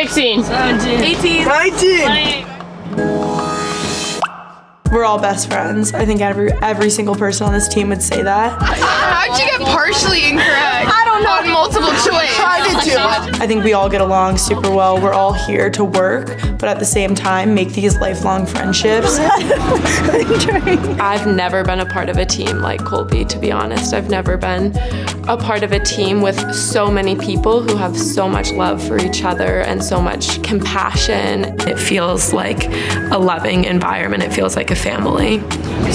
16. 18. 19. We're all best friends. I think every single person on this team would say that. How'd you get partially incorrect? I don't know. On multiple choice. I think we all get along super well. We're all here to work, but at the same time, make these lifelong friendships. I've never been a part of a team like Colby, to be honest. I've never been a part of a team with so many people who have so much love for each other and so much compassion. It feels like a loving environment. It feels like a family.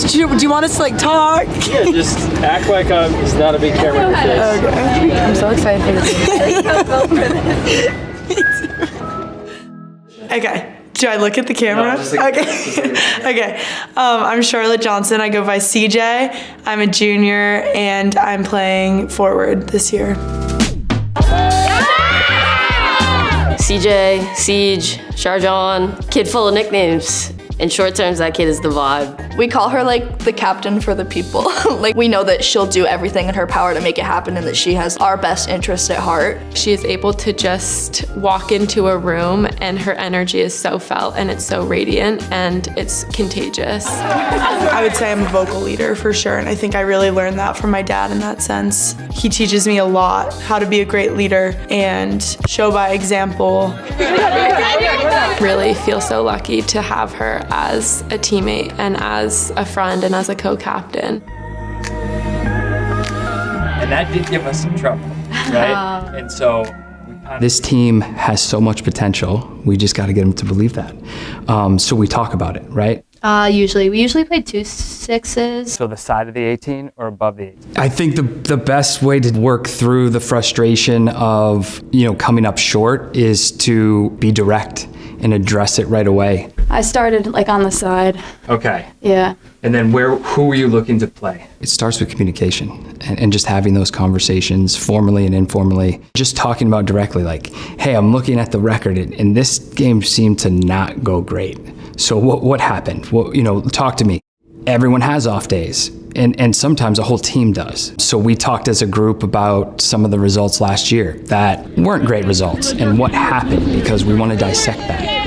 Do you want us to like talk? Yeah, just act like it's not a big camera in your face. Okay. I'm so excited for this. Okay. Do I look at the camera? No, just like, okay. Okay. I'm Charlotte Johnson. I go by CJ. I'm a junior and I'm playing forward this year. CJ, Siege, Sharjon, kid full of nicknames. In short terms, that kid is the vibe. We call her like the captain for the people. Like we know that she'll do everything in her power to make it happen and that she has our best interest at heart. She is able to just walk into a room and her energy is so felt and it's so radiant and it's contagious. I would say I'm a vocal leader for sure, and I think I really learned that from my dad in that sense. He teaches me a lot how to be a great leader and show by example. Really feel so lucky to have her as a teammate and as a friend and as a co-captain. And that did give us some trouble, right? And so this team has so much potential. We just got to get them to believe that. So we talk about it, right? We usually play 2 6s. So the side of the 18 or above the 18? I think the best way to work through the frustration of, coming up short is to be direct and address it right away. I started like on the side. Okay. Yeah. And then who were you looking to play? It starts with communication and just having those conversations formally and informally. Just talking about directly like, hey, I'm looking at the record and this game seemed to not go great. So what happened? Talk to me. Everyone has off days. And sometimes a whole team does. So we talked as a group about some of the results last year that weren't great results and what happened because we want to dissect that.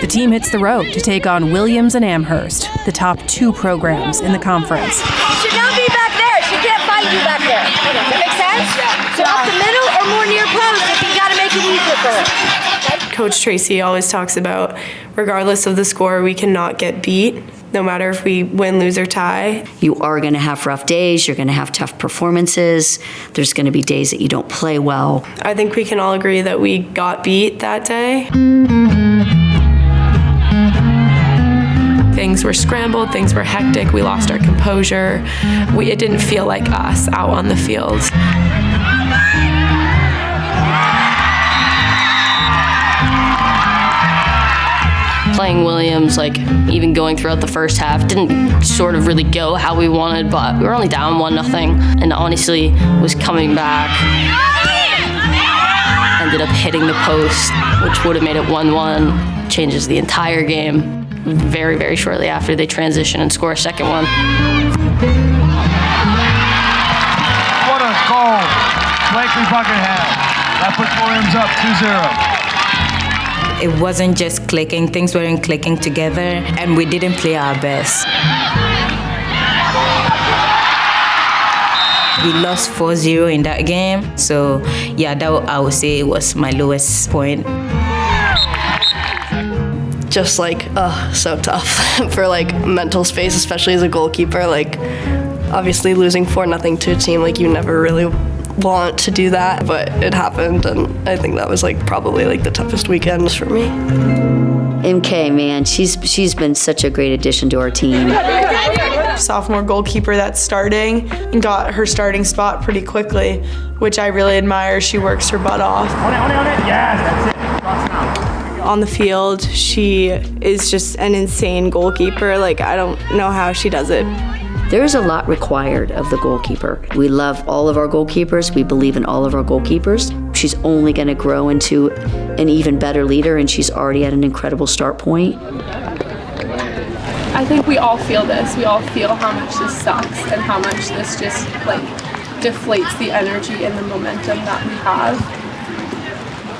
The team hits the road to take on Williams and Amherst, the top 2 programs in the conference. You should not be back there. She can't fight you back there. Does that make sense? So up the middle or more near post if you got to make it easier for her. Coach Tracy always talks about, regardless of the score, we cannot get beat. No matter if we win, lose, or tie. You are going to have rough days. You're going to have tough performances. There's going to be days that you don't play well. I think we can all agree that we got beat that day. Things were scrambled, things were hectic, we lost our composure. It didn't feel like us out on the field. Playing Williams, even going throughout the first half, didn't sort of really go how we wanted, but we were only down 1-0, and honestly was coming back. Ended up hitting the post, which would have made it 1-1. Changes the entire game. Very, very shortly after they transition and score a second one. What a goal Blakely Bucket had. That puts Williams up 2-0. It wasn't just clicking, things weren't clicking together, and we didn't play our best. We lost 4-0 in that game, so yeah, that I would say was my lowest point. Just so tough for mental space, especially as a goalkeeper. Obviously losing 4-0 to a team, you never really want to do that, but it happened, and I think that was probably the toughest weekends for me. MK, man, she's been such a great addition to our team. Sophomore goalkeeper that's starting and got her starting spot pretty quickly, which I really admire. She works her butt off. On it. Yes, that's it. Cross now. On the field, she is just an insane goalkeeper. I don't know how she does it. There's a lot required of the goalkeeper. We love all of our goalkeepers. We believe in all of our goalkeepers. She's only going to grow into an even better leader, and she's already at an incredible start point. I think we all feel this. We all feel how much this sucks and how much this just deflates the energy and the momentum that we have.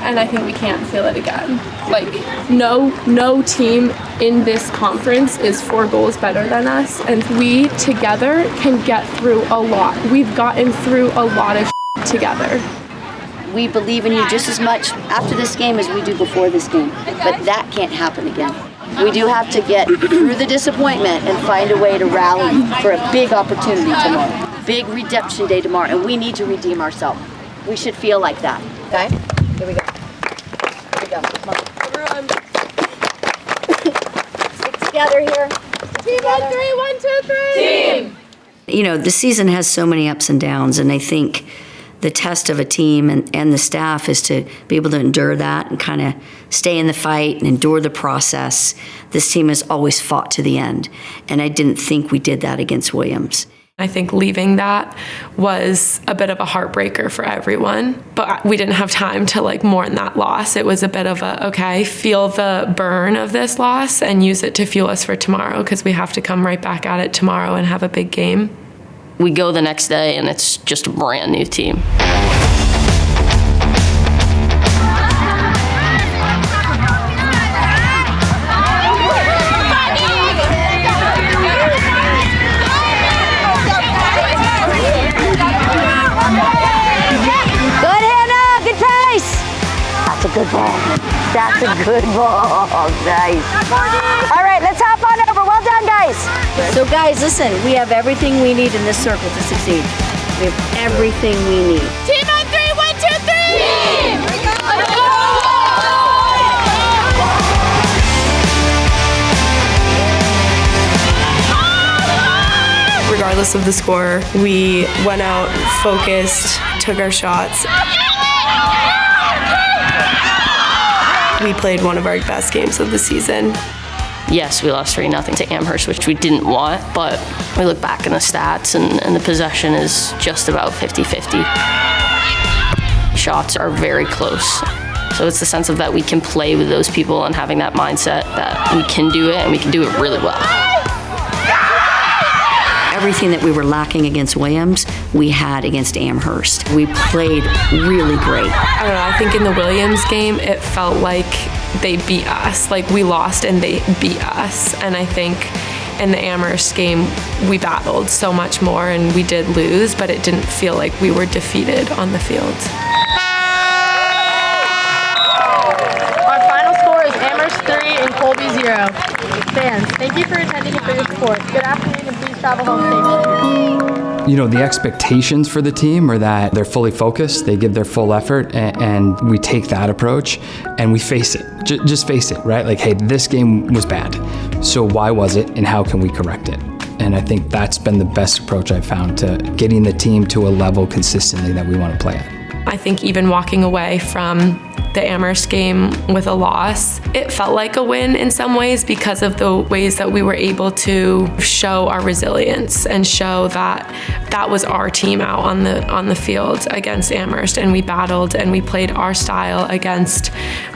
and I think we can't feel it again. Like, no team in this conference is 4 goals better than us, and we together can get through a lot. We've gotten through a lot of together. We believe in you just as much after this game as we do before this game, but that can't happen again. We do have to get through the disappointment and find a way to rally for a big opportunity tomorrow. Big redemption day tomorrow, and we need to redeem ourselves. We should feel like that, okay? Here we go. Here we go. Come on. Everyone. Stick together here. Team on 3, 1, 2, 3. Team! You know, the season has so many ups and downs, and I think the test of a team and the staff is to be able to endure that and kind of stay in the fight and endure the process. This team has always fought to the end, and I didn't think we did that against Williams. I think leaving that was a bit of a heartbreaker for everyone, but we didn't have time to like mourn that loss. It was a bit of a, okay, feel the burn of this loss and use it to fuel us for tomorrow, because we have to come right back at it tomorrow and have a big game. We go the next day and it's just a brand new team. Good ball. That's a good ball. Nice. All right, let's hop on over. Well done, guys. So, guys, listen. We have everything we need in this circle to succeed. We have everything we need. Team on 3, 1, 2, 3. Team! Regardless of the score, we went out focused, took our shots. We played one of our best games of the season. Yes, we lost 3-0 to Amherst, which we didn't want, but we look back in the stats and the possession is just about 50-50. Shots are very close. So it's the sense of that we can play with those people and having that mindset that we can do it and we can do it really well. Everything that we were lacking against Williams, we had against Amherst. We played really great. I don't know, I think in the Williams game, it felt like they beat us. Like we lost and they beat us. And I think in the Amherst game, we battled so much more and we did lose, but it didn't feel like we were defeated on the field. Our final score is Amherst 3 and Colby 0. Fans, thank you for attending and for your support. Good afternoon and please travel home safely. You know, the expectations for the team are that they're fully focused, they give their full effort, and we take that approach and we face it. Just face it, right? Like, hey, this game was bad. So why was it and how can we correct it? And I think that's been the best approach I've found to getting the team to a level consistently that we want to play at. I think even walking away from the Amherst game with a loss, it felt like a win in some ways because of the ways that we were able to show our resilience and show that that was our team out on the field against Amherst, and we battled and we played our style against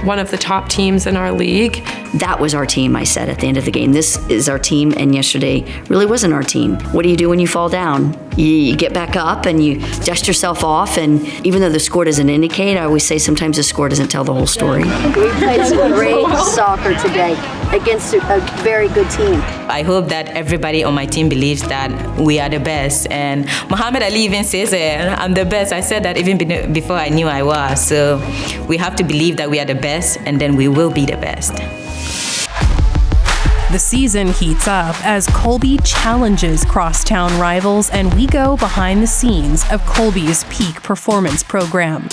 one of the top teams in our league. That was our team, I said at the end of the game. This is our team, and yesterday really wasn't our team. What do you do when you fall down? You get back up and you dust yourself off, and even though the score doesn't indicate, I always say sometimes the score doesn't tell the whole story. We played some great soccer today against a very good team. I hope that everybody on my team believes that we are the best. And Muhammad Ali even says, I'm the best. I said that even before I knew I was. So we have to believe that we are the best, and then we will be the best. The season heats up as Colby challenges crosstown rivals, and we go behind the scenes of Colby's peak performance program.